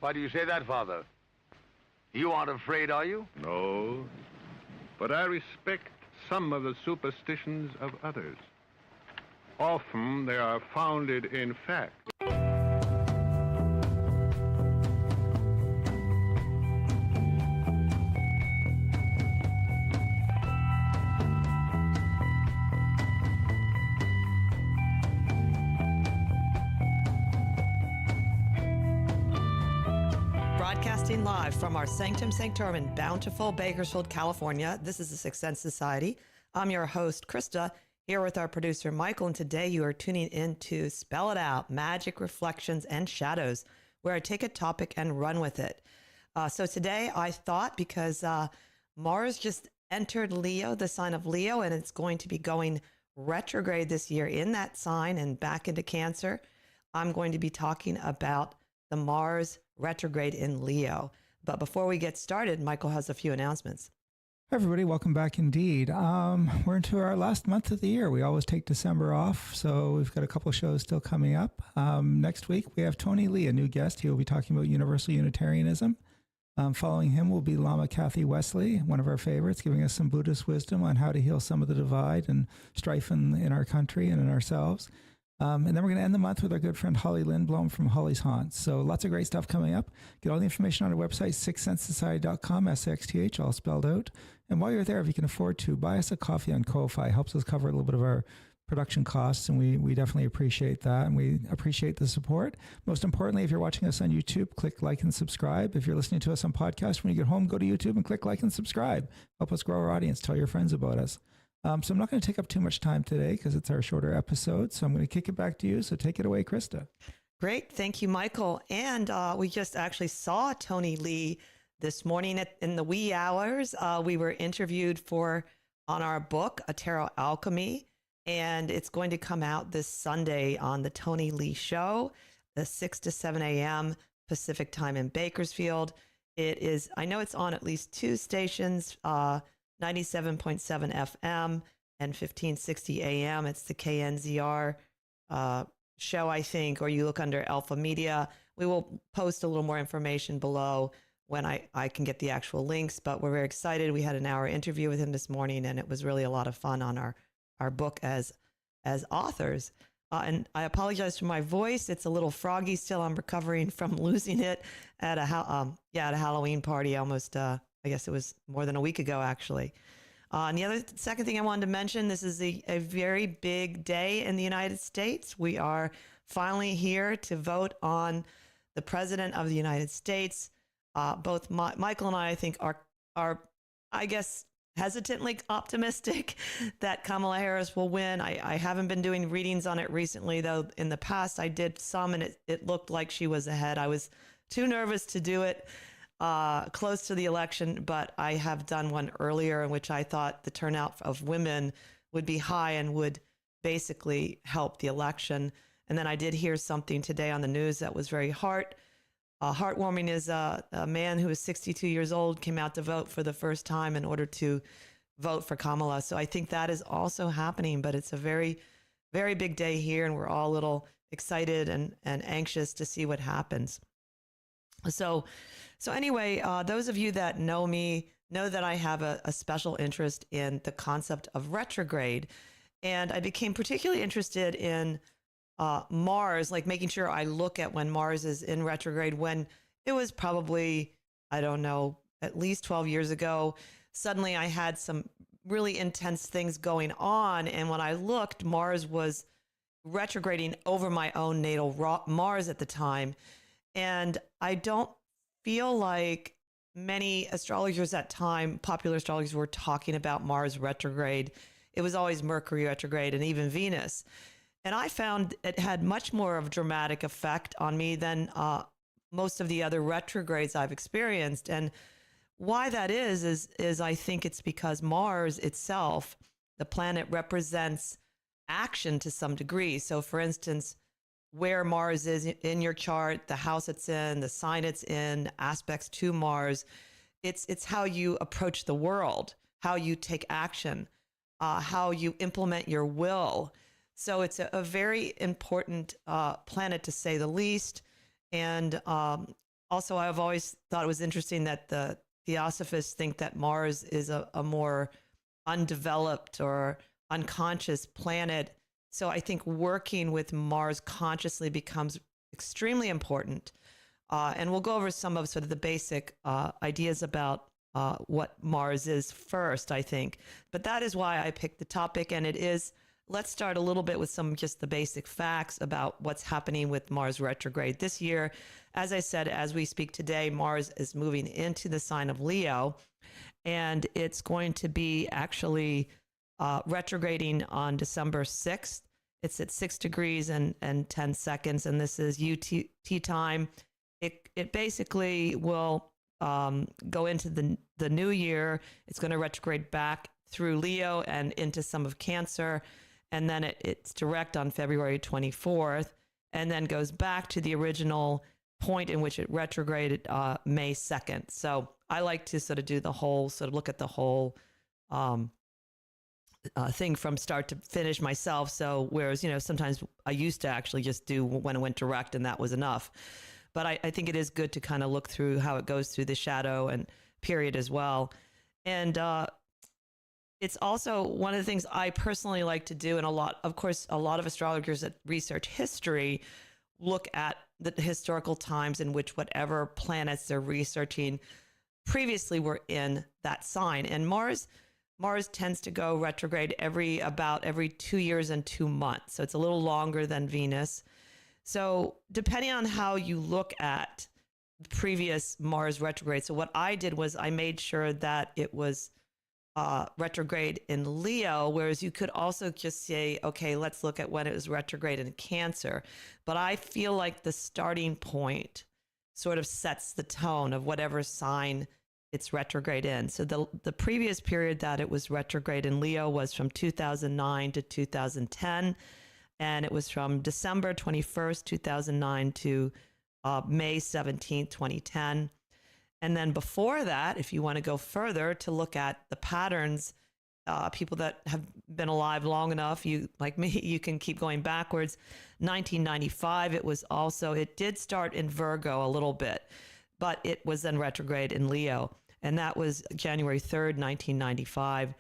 Why do you say that, Father? You aren't afraid, are you? No, but I respect some of the superstitions of others. Often they are founded in fact. Broadcasting live from our Sanctum Sanctorum in bountiful Bakersfield, California. This is the Sixth Sense Society. I'm your host, Krista, here with our producer, Michael, and today you are tuning in to Spell It Out, Magic, Reflections, and Shadows, where I take a topic and run with it. So today I thought, because Mars just entered Leo, the sign of Leo, and it's going to be going retrograde this year in that sign and back into Cancer, I'm going to be talking about the Mars retrograde in Leo. But before we get started, Michael has a few announcements. Hi, everybody. Welcome back indeed. We're into our last month of the year. We always take December off, so we've got a couple of shows still coming up. Next week, we have Tony Lee, a new guest. He will be talking about Universal Unitarianism. Following him will be Lama Kathy Wesley, one of our favorites, giving us some Buddhist wisdom on how to heal some of the divide and strife in our country and in ourselves. And then we're going to end the month with our good friend Holly Lindblom from Holly's Haunts. So lots of great stuff coming up. Get all the information on our website, sixthsensesociety.com, SXTH, all spelled out. And while you're there, if you can afford to, buy us a coffee on Ko-Fi. Helps us cover a little bit of our production costs, and we definitely appreciate that, and we appreciate the support. Most importantly, if you're watching us on YouTube, click like and subscribe. If you're listening to us on podcast, when you get home, go to YouTube and click like and subscribe. Help us grow our audience. Tell your friends about us. So I'm not going to take up too much time today because it's our shorter episode. So I'm going to kick it back to you. So take it away, Krista. Great. Thank you, Michael. And we just actually saw Tony Lee this morning in the wee hours. We were interviewed on our book, A Tarot Alchemy, and it's going to come out this Sunday on the Tony Lee Show, the 6 to 7 a.m. Pacific time in Bakersfield. It is, I know it's on at least two stations, 97.7 FM and 1560 AM. It's the KNZR show, I think, or you look under Alpha Media. We will post a little more information below when I can get the actual links, but we're very excited. We had an hour interview with him this morning, and it was really a lot of fun on our book as authors. And I apologize for my voice. It's a little froggy still. I'm recovering from losing it at a Halloween party almost, I guess it was more than a week ago, actually. And the second thing I wanted to mention, this is a very big day in the United States. We are finally here to vote on the President of the United States. Both Michael and I think, are I guess, hesitantly optimistic that Kamala Harris will win. I haven't been doing readings on it recently, though. In the past, I did some, and it looked like she was ahead. I was too nervous to do it close to the election, but I have done one earlier in which I thought the turnout of women would be high and would basically help the election. And then I did hear something today on the news that was very heartwarming. Is a man who is 62 years old came out to vote for the first time in order to vote for Kamala. So I think that is also happening, but it's a very, very big day here, and we're all a little excited and anxious to see what happens. So anyway, those of you that know me know that I have a special interest in the concept of retrograde. And I became particularly interested in Mars, like making sure I look at when Mars is in retrograde, when it was probably, I don't know, at least 12 years ago. Suddenly I had some really intense things going on. And when I looked, Mars was retrograding over my own natal Mars at the time. And I don't feel like many astrologers at time, popular astrologers, were talking about Mars retrograde. It was always Mercury retrograde and even Venus. And I found it had much more of a dramatic effect on me than most of the other retrogrades I've experienced. And why that is I think it's because Mars itself, the planet, represents action to some degree. So for instance, where Mars is in your chart, the house it's in, the sign it's in, aspects to Mars, it's how you approach the world, how you take action, how you implement your will. So it's a very important planet, to say the least. And Also, I've always thought it was interesting that the Theosophists think that Mars is a more undeveloped or unconscious planet. So I think working with Mars consciously becomes extremely important. And we'll go over some of sort of the basic ideas about what Mars is first, I think. But that is why I picked the topic. And it is, let's start a little bit with some just the basic facts about what's happening with Mars retrograde this year. As I said, as we speak today, Mars is moving into the sign of Leo, and it's going to be actually retrograding on December 6th. It's at 6 degrees and 10 seconds, and this is UT time. It basically will go into the new year. It's going to retrograde back through Leo and into some of Cancer, and then it's direct on February 24th, and then goes back to the original point in which it retrograded May 2nd. So I like to sort of do the whole, sort of look at the whole thing from start to finish myself. So whereas, sometimes I used to actually just do when it went direct and that was enough. But I think it is good to kind of look through how it goes through the shadow and period as well. And it's also one of the things I personally like to do. And a lot of astrologers that research history look at the historical times in which whatever planets they're researching previously were in that sign. And Mars tends to go retrograde every 2 years and 2 months. So it's a little longer than Venus. So depending on how you look at the previous Mars retrograde. So what I did was I made sure that it was retrograde in Leo, whereas you could also just say, okay, let's look at when it was retrograde in Cancer. But I feel like the starting point sort of sets the tone of whatever sign it's retrograde in. So the previous period that it was retrograde in Leo was from 2009 to 2010. And it was from December 21st, 2009 to May 17th, 2010. And then before that, if you want to go further to look at the patterns, people that have been alive long enough, you like me, you can keep going backwards. 1995, it did start in Virgo a little bit, but it was then retrograde in Leo. And that was January 3rd, 1995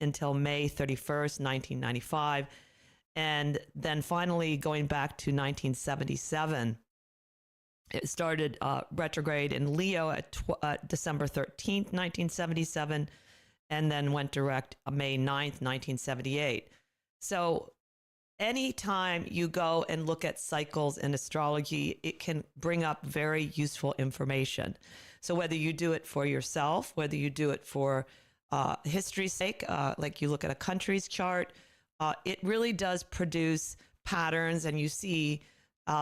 until May 31st, 1995. And then finally going back to 1977, it started retrograde in Leo at December 13th, 1977, and then went direct May 9th, 1978. So anytime you go and look at cycles in astrology, it can bring up very useful information. So whether you do it for yourself, whether you do it for history's sake, like you look at a country's chart, it really does produce patterns, and you see,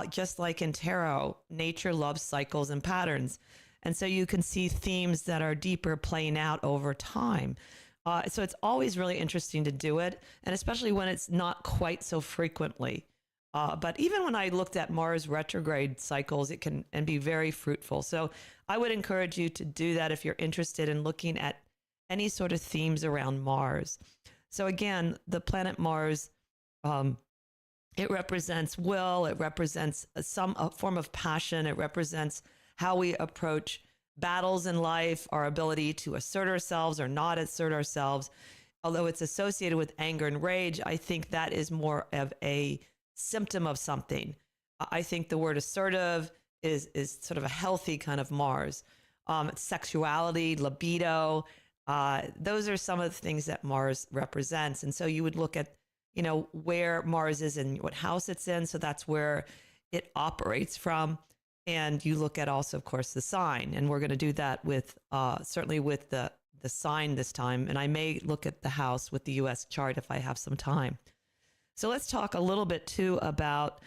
just like in tarot, nature loves cycles and patterns. And so you can see themes that are deeper playing out over time. So it's always really interesting to do it, and especially when it's not quite so frequently. But even when I looked at Mars retrograde cycles, it can be very fruitful. So I would encourage you to do that if you're interested in looking at any sort of themes around Mars. So again, the planet Mars, it represents will, it represents a form of passion, it represents how we approach battles in life, our ability to assert ourselves or not assert ourselves. Although it's associated with anger and rage, I think that is more of a symptom of something. I think the word assertive is sort of a healthy kind of Mars. Sexuality, libido, those are some of the things that Mars represents. And so you would look at, where Mars is and what house it's in. So that's where it operates from. And you look at also, of course, the sign. And we're going to do that with, certainly with the sign this time. And I may look at the house with the U.S. chart if I have some time. So let's talk a little bit too about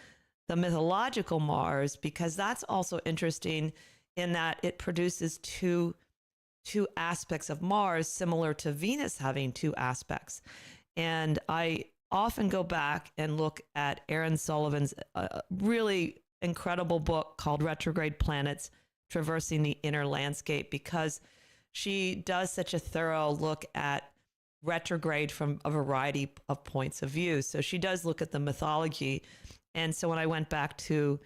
the mythological Mars, because that's also interesting in that it produces two aspects of Mars, similar to Venus having two aspects. And I often go back and look at Erin Sullivan's really incredible book called Retrograde Planets, Traversing the Inner Landscape, because she does such a thorough look at retrograde from a variety of points of view. So she does look at the mythology. And so when I went back to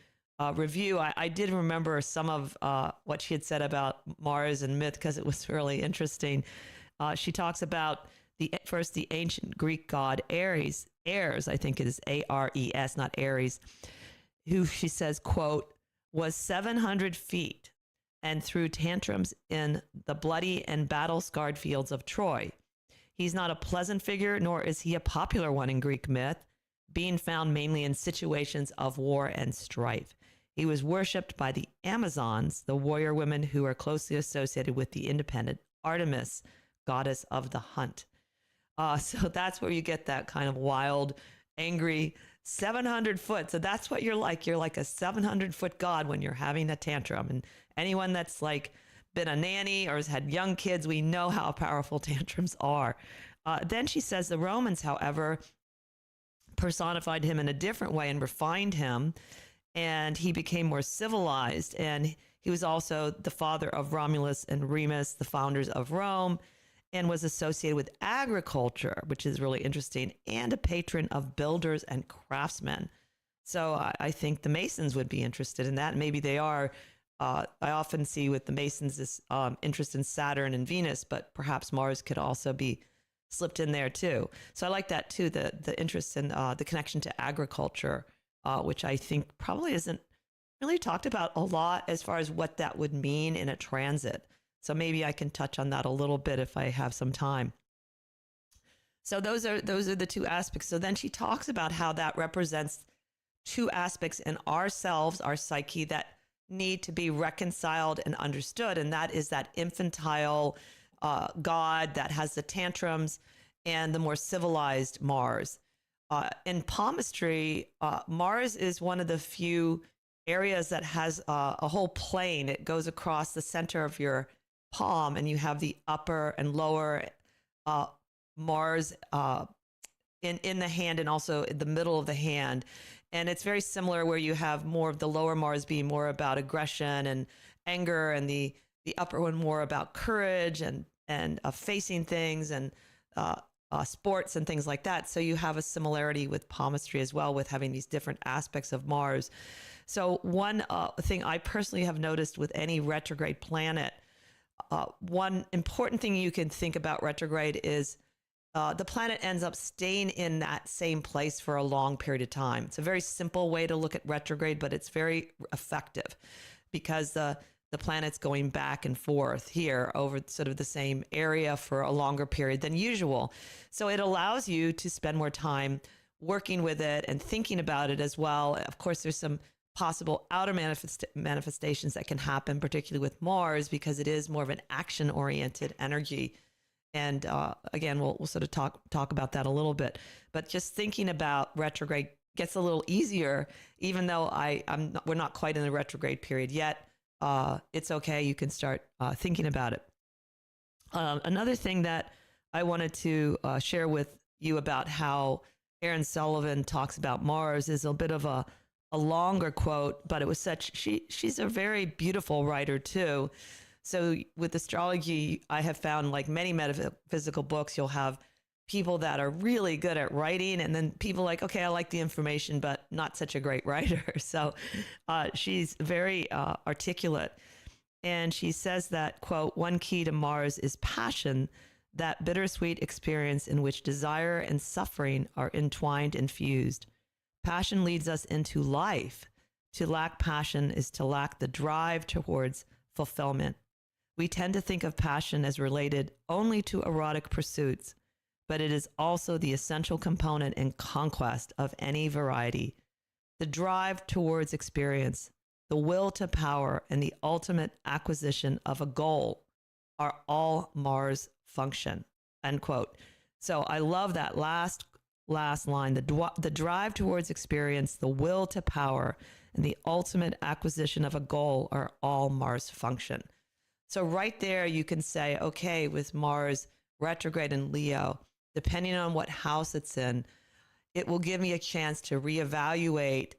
review, I did remember some of what she had said about Mars and myth because it was really interesting. She talks about the ancient Greek god Ares, I think it is Ares, not Ares, who she says, quote, was 700 feet and threw tantrums in the bloody and battle-scarred fields of Troy. He's not a pleasant figure, nor is he a popular one in Greek myth, being found mainly in situations of war and strife. He was worshipped by the Amazons, the warrior women who are closely associated with the independent Artemis, goddess of the hunt. So that's where you get that kind of wild, angry 700 foot. So that's what you're like. You're like a 700-foot god when you're having a tantrum. And anyone that's like been a nanny or has had young kids, we know how powerful tantrums are. Then she says the Romans, however, personified him in a different way and refined him, and he became more civilized. And he was also the father of Romulus and Remus, the founders of Rome, and was associated with agriculture, which is really interesting, and a patron of builders and craftsmen. So I think the Masons would be interested in that. Maybe they are. I often see with the Masons this interest in Saturn and Venus, but perhaps Mars could also be slipped in there too. So I like that too, the interest in the connection to agriculture, which I think probably isn't really talked about a lot as far as what that would mean in a transit. So maybe I can touch on that a little bit if I have some time. So those are the two aspects. So then she talks about how that represents two aspects in ourselves, our psyche, that need to be reconciled and understood. And that is that infantile God that has the tantrums and the more civilized Mars. In palmistry, Mars is one of the few areas that has a whole plane. It goes across the center of your palm, and you have the upper and lower Mars in the hand and also in the middle of the hand. And it's very similar where you have more of the lower Mars being more about aggression and anger, and the upper one more about courage and facing things and sports and things like that. So you have a similarity with palmistry as well, with having these different aspects of Mars. So one thing I personally have noticed with any retrograde planet, one important thing you can think about retrograde is the planet ends up staying in that same place for a long period of time. It's a very simple way to look at retrograde, but it's very effective because the planet's going back and forth here over sort of the same area for a longer period than usual. So it allows you to spend more time working with it and thinking about it as well. Of course, there's some possible outer manifestations that can happen, particularly with Mars, because it is more of an action-oriented energy. And again, we'll sort of talk about that a little bit. But just thinking about retrograde gets a little easier, even though we're not quite in the retrograde period yet. It's okay. You can start thinking about it. Another thing that I wanted to share with you about how Aaron Sullivan talks about Mars is a bit of a longer quote, but it was she's a very beautiful writer too. So with astrology, I have found, like many metaphysical books, you'll have people that are really good at writing, and then people like, okay, I like the information, but not such a great writer. So she's very articulate. And she says that, quote, one key to Mars is passion, that bittersweet experience in which desire and suffering are entwined and fused. Passion leads us into life. To lack passion is to lack the drive towards fulfillment. We tend to think of passion as related only to erotic pursuits, but it is also the essential component in conquest of any variety. The drive towards experience, the will to power, and the ultimate acquisition of a goal are all Mars function, end quote. So I love that last line, the drive towards experience, the will to power, and the ultimate acquisition of a goal are all Mars function. So right there, you can say, okay, with Mars retrograde in Leo, depending on what house it's in, it will give me a chance to reevaluate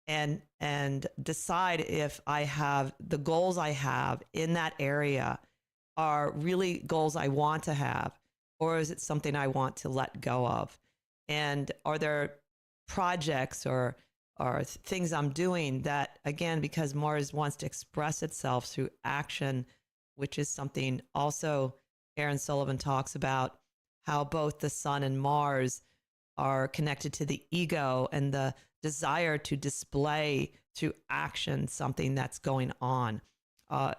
and decide if I have the goals I have in that area are really goals I want to have, or is it something I want to let go of? And are there projects or things I'm doing that, again, because Mars wants to express itself through action, which is something also Aaron Sullivan talks about, how both the sun and Mars are connected to the ego and the desire to display through action something that's going on.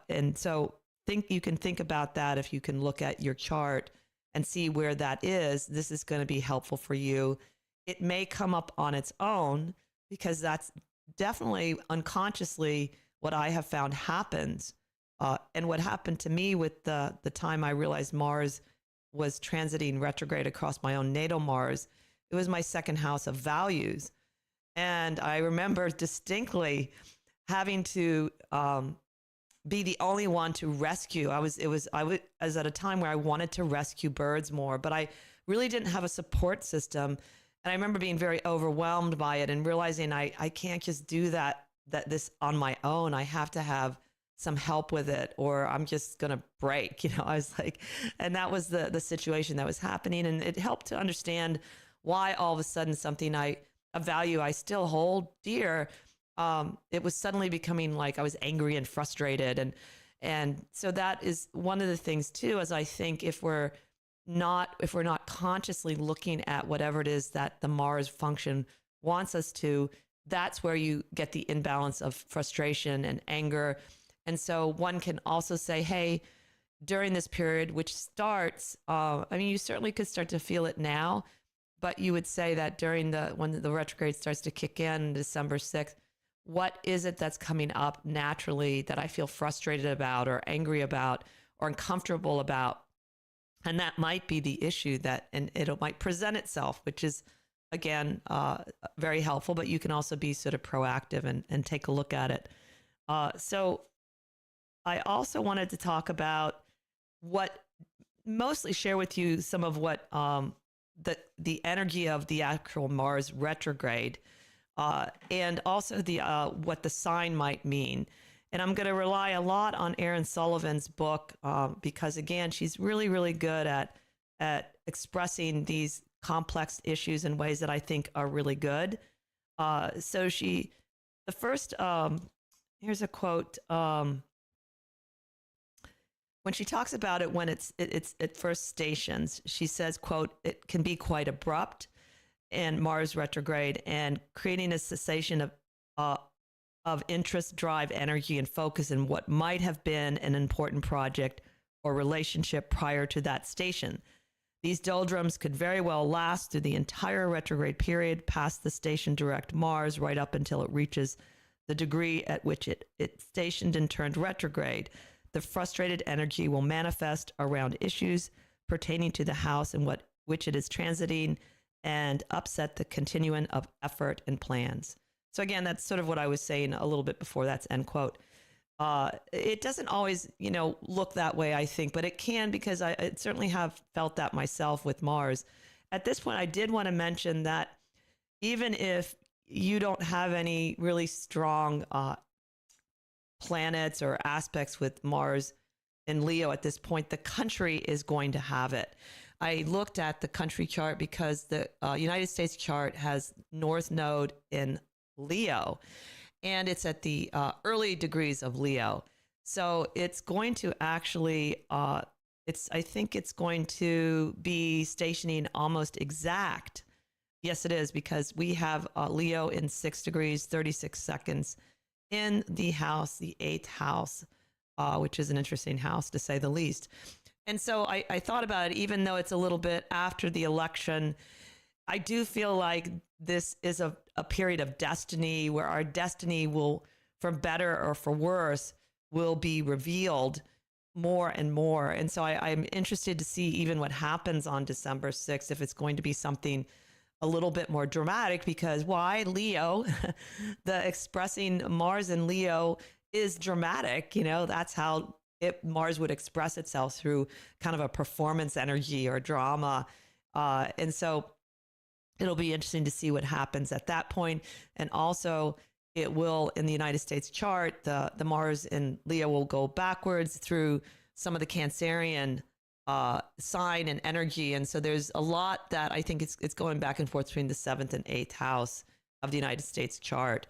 And so you can think about that. If you can look at your chart and see where that is, this is going to be helpful for you. It may come up on its own, because that's definitely unconsciously what I have found happens. And what happened to me with the time I realized Mars was transiting retrograde across my own natal Mars, it was my second house of values. And I remember distinctly having to be the only one to rescue. I was at a time where I wanted to rescue birds more, but I really didn't have a support system. And I remember being very overwhelmed by it and realizing I can't just do this on my own. I have to have some help with it, or I'm just going to break. I was like, and that was the situation that was happening. And it helped to understand why all of a sudden something a value I still hold dear, it was suddenly becoming like I was angry and frustrated. And so that is one of the things too, as I think if we're not consciously looking at whatever it is that the Mars function wants us to, that's where you get the imbalance of frustration and anger. And so one can also say, hey, during this period, which starts, you certainly could start to feel it now, but you would say that when the retrograde starts to kick in December 6th, what is it that's coming up naturally that I feel frustrated about or angry about or uncomfortable about? And that might be the issue and it might present itself, which is, again, very helpful, but you can also be sort of proactive and take a look at it. So I also wanted to talk about mostly share with you some of what the energy of the actual Mars retrograde, and also what the sign might mean. And I'm going to rely a lot on Aaron Sullivan's book because, again, she's really, really good at expressing these complex issues in ways that I think are really good. Here's a quote. When she talks about it, when it's at first stations, she says, quote, "It can be quite abrupt and Mars retrograde and creating a cessation of interest, drive, energy, and focus in what might have been an important project or relationship prior to that station. These doldrums could very well last through the entire retrograde period, past the station direct Mars, right up until it reaches the degree at which it stationed and turned retrograde. The frustrated energy will manifest around issues pertaining to the house in which it is transiting and upset the continuum of effort and plans." So again, that's sort of what I was saying a little bit before. That's end quote. It doesn't always, look that way, I think, but it can, because I certainly have felt that myself with Mars. At this point, I did want to mention that even if you don't have any really strong planets or aspects with Mars in Leo at this point, the country is going to have it. I looked at the country chart because the United States chart has North Node in Leo, and it's at the early degrees of Leo. So it's going to actually, I think it's going to be stationing almost exact. Yes, it is, because we have Leo in 6 degrees, 36 seconds in the house, the 8th house, which is an interesting house to say the least. And so I thought about it, even though it's a little bit after the election, I do feel like this is a period of destiny where our destiny will, for better or for worse, will be revealed more and more. And so I'm interested to see even what happens on December 6th, if it's going to be something a little bit more dramatic, because why? Leo, the expressing Mars in Leo is dramatic. That's how Mars would express itself, through kind of a performance energy or drama. And so it'll be interesting to see what happens at that point. And also it will, in the United States chart, the Mars in Leo will go backwards through some of the Cancerian sign and energy. And so there's a lot that I think it's going back and forth between the 7th and 8th house of the United States chart.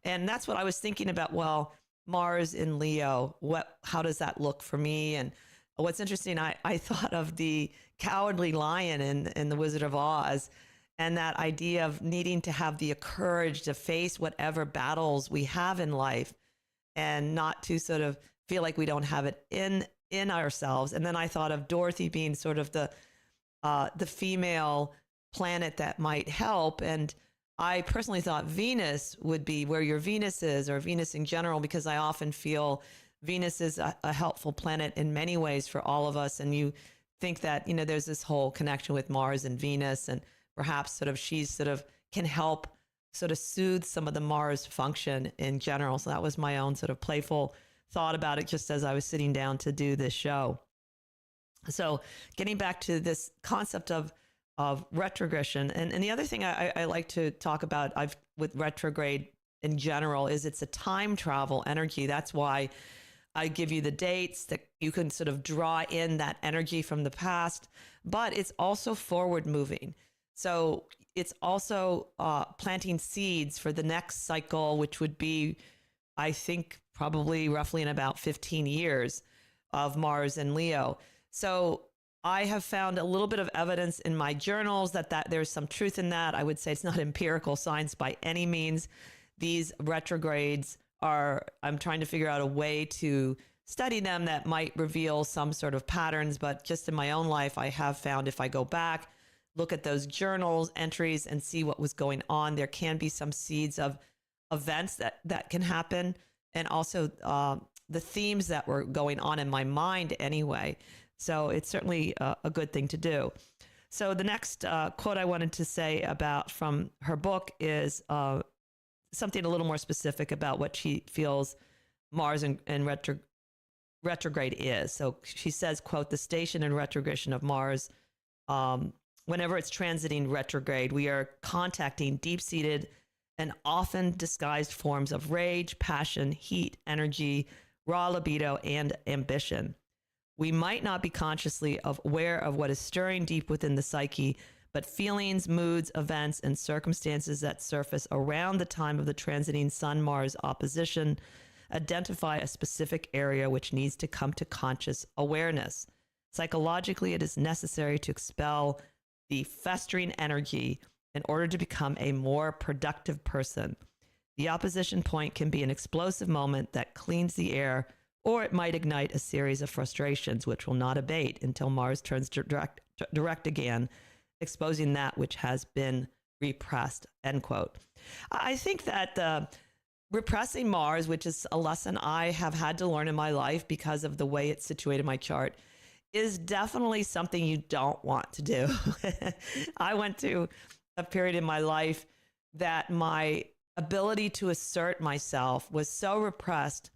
And that's what I was thinking about. Well, Mars in Leo, how does that look for me? And what's interesting, I thought of the cowardly lion in The Wizard of Oz, and that idea of needing to have the courage to face whatever battles we have in life and not to sort of feel like we don't have it in ourselves. And then I thought of Dorothy being sort of the female planet that might help. And I personally thought Venus would be where your Venus is, or Venus in general, because I often feel Venus is a helpful planet in many ways for all of us. And you think that, there's this whole connection with Mars and Venus, and perhaps she's can help sort of soothe some of the Mars function in general. So that was my own sort of playful thought about it just as I was sitting down to do this show. So getting back to this concept of retrogression, and the other thing I like to talk about with retrograde in general is it's a time travel energy. That's why I give you the dates that you can sort of draw in that energy from the past, but it's also forward moving. So it's also planting seeds for the next cycle, which would be, I think, probably roughly in about 15 years of Mars and Leo. So I have found a little bit of evidence in my journals that there's some truth in that. I would say it's not empirical science by any means. These retrogrades I'm trying to figure out a way to study them that might reveal some sort of patterns, but just in my own life, I have found if I go back, look at those journals entries and see what was going on, there can be some seeds of events that can happen, and also the themes that were going on in my mind anyway. So it's certainly a good thing to do. So the next quote I wanted to say from her book is something a little more specific about what she feels Mars and retrograde is. So she says, quote, "The station and retrogression of Mars, whenever it's transiting retrograde, we are contacting deep-seated and often disguised forms of rage, passion, heat, energy, raw libido, and ambition. We might not be consciously aware of what is stirring deep within the psyche, but feelings, moods, events, and circumstances that surface around the time of the transiting Sun-Mars opposition identify a specific area which needs to come to conscious awareness. Psychologically, it is necessary to expel the festering energy in order to become a more productive person. The opposition point can be an explosive moment that cleans the air, or it might ignite a series of frustrations which will not abate until Mars turns direct again, exposing that which has been repressed," end quote. I think that repressing Mars, which is a lesson I have had to learn in my life because of the way it's situated in my chart, is definitely something you don't want to do. I went through a period in my life that my ability to assert myself was so repressed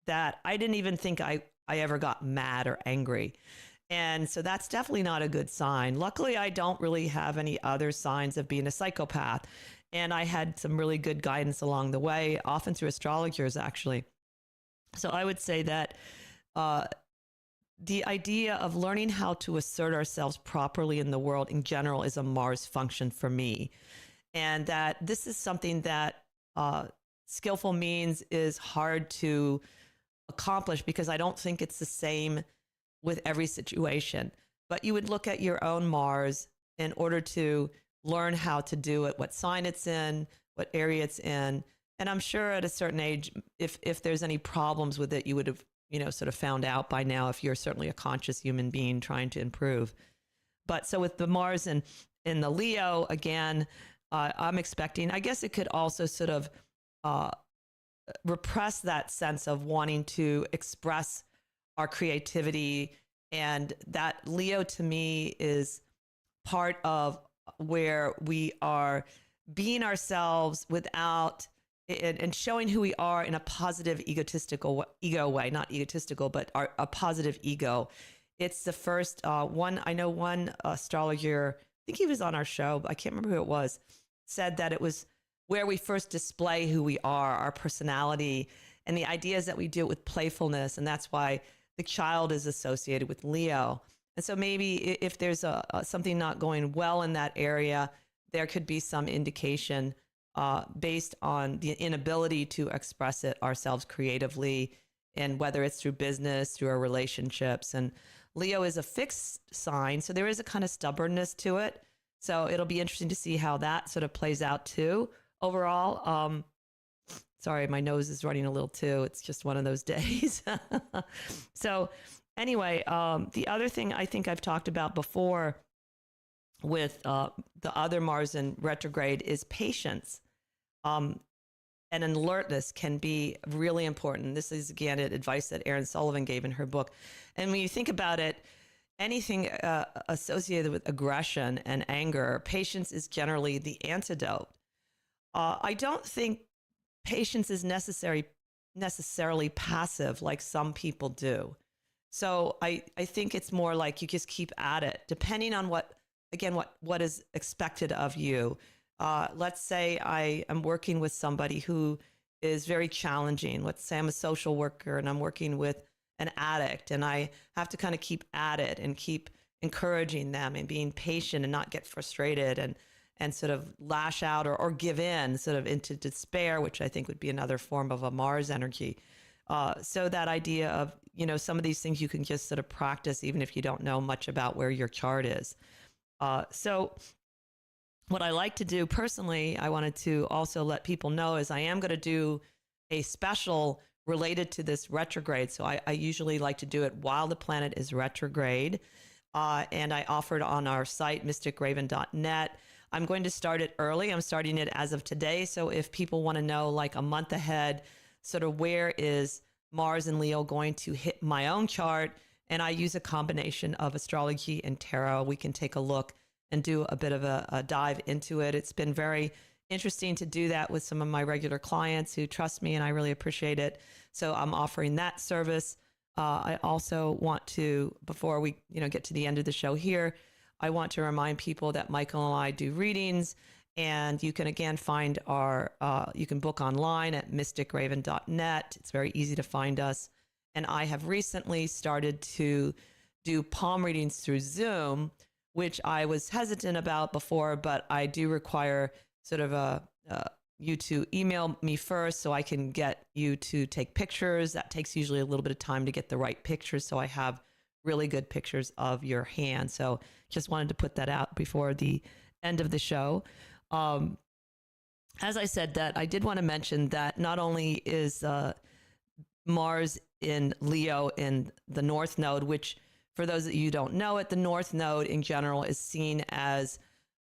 that I didn't even think I ever got mad or angry. And so that's definitely not a good sign. Luckily, I don't really have any other signs of being a psychopath. And I had some really good guidance along the way, often through astrologers, actually. So I would say that the idea of learning how to assert ourselves properly in the world in general is a Mars function for me. And that this is something that skillful means is hard to accomplish because I don't think it's the same with every situation. But you would look at your own Mars in order to learn how to do it, what sign it's in, what area it's in. And I'm sure at a certain age, if there's any problems with it, you would have, sort of found out by now if you're certainly a conscious human being trying to improve. But so with the Mars in the Leo, again, I'm expecting, I guess it could also sort of repress that sense of wanting to express our creativity. And that Leo to me is part of where we are being ourselves without and showing who we are in a positive egotistical ego way, not egotistical, but a positive ego. It's the first one. I know one astrologer, I think he was on our show, but I can't remember who it was, said that it was where we first display who we are, our personality, and the idea is that we do it with playfulness. And that's why the child is associated with Leo. And so maybe if there's something not going well in that area, there could be some indication based on the inability to express it ourselves creatively, and whether it's through business, through our relationships. And Leo is a fixed sign, so there is a kind of stubbornness to it. So it'll be interesting to see how that sort of plays out too. Overall, sorry, my nose is running a little too. It's just one of those days. So anyway, the other thing I think I've talked about before with the other Mars in retrograde is patience. And alertness can be really important. This is, again, advice that Erin Sullivan gave in her book. And when you think about it, anything associated with aggression and anger, patience is generally the antidote. I don't think patience is necessarily passive like some people do. So I think it's more like you just keep at it, depending on what is expected of you. Let's say I am working with somebody who is very challenging. Let's say I'm a social worker and I'm working with an addict, and I have to kind of keep at it and keep encouraging them and being patient and not get frustrated and sort of lash out or give in sort of into despair, which I think would be another form of a Mars energy. So that idea of, some of these things you can just sort of practice even if you don't know much about where your chart is. So what I like to do personally, I wanted to also let people know, is I am going to do a special related to this retrograde. So I usually like to do it while the planet is retrograde. And I offer it on our site, mystikraven.net. I'm going to start it early. I'm starting it as of today. So if people want to know like a month ahead, sort of where is Mars and Leo going to hit my own chart, and I use a combination of astrology and tarot, we can take a look and do a bit of a dive into it. It's been very interesting to do that with some of my regular clients who trust me, and I really appreciate it. So I'm offering that service. I also want to, before we get to the end of the show here, I want to remind people that Michael and I do readings, and you can again find you can book online at mystikraven.net. It's very easy to find us. And I have recently started to do palm readings through Zoom, which I was hesitant about before, but I do require sort of you to email me first so I can get you to take pictures. That takes usually a little bit of time to get the right pictures, so I have really good pictures of your hand. So just wanted to put that out before the end of the show. As I said, that I did want to mention that not only is Mars in Leo in the North Node, which for those of you who don't know it, the North Node in general is seen as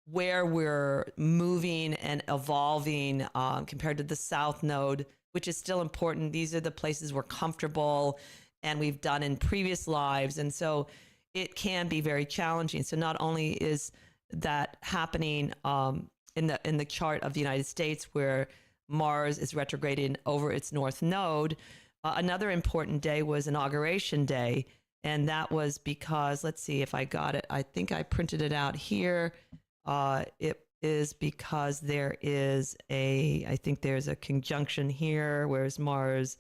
where we're moving and evolving compared to the South Node, which is still important. These are the places we're comfortable and we've done in previous lives. And so it can be very challenging. So not only is that happening in the chart of the United States, where Mars is retrograding over its North Node, another important day was Inauguration Day. And that was because, let's see if I got it. I think I printed it out here. It is because there's a conjunction here, whereas Mars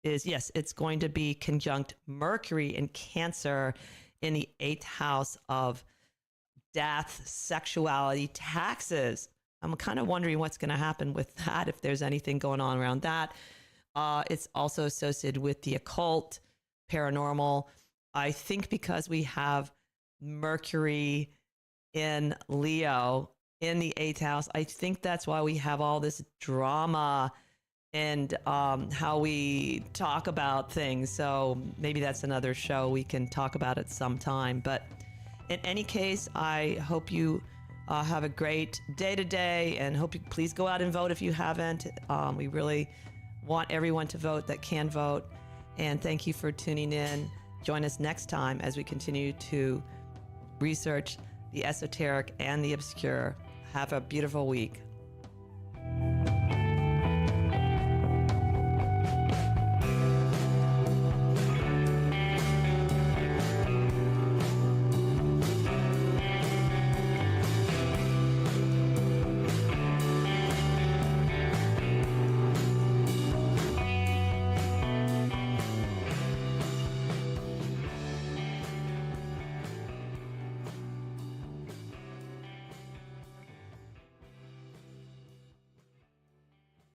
is, yes, it's going to be conjunct Mercury in Cancer in the 8th house of death, sexuality, taxes. I'm kind of wondering what's going to happen with that, if there's anything going on around that. It's also associated with the occult, paranormal. I think because we have Mercury in Leo in the 8th house, I think that's why we have all this drama and how we talk about things. So maybe that's another show we can talk about it sometime. But in any case, I hope you have a great day today, and hope you please go out and vote if you haven't. We really want everyone to vote that can vote. And thank you for tuning in. Join us next time as we continue to research the esoteric and the obscure. Have a beautiful week.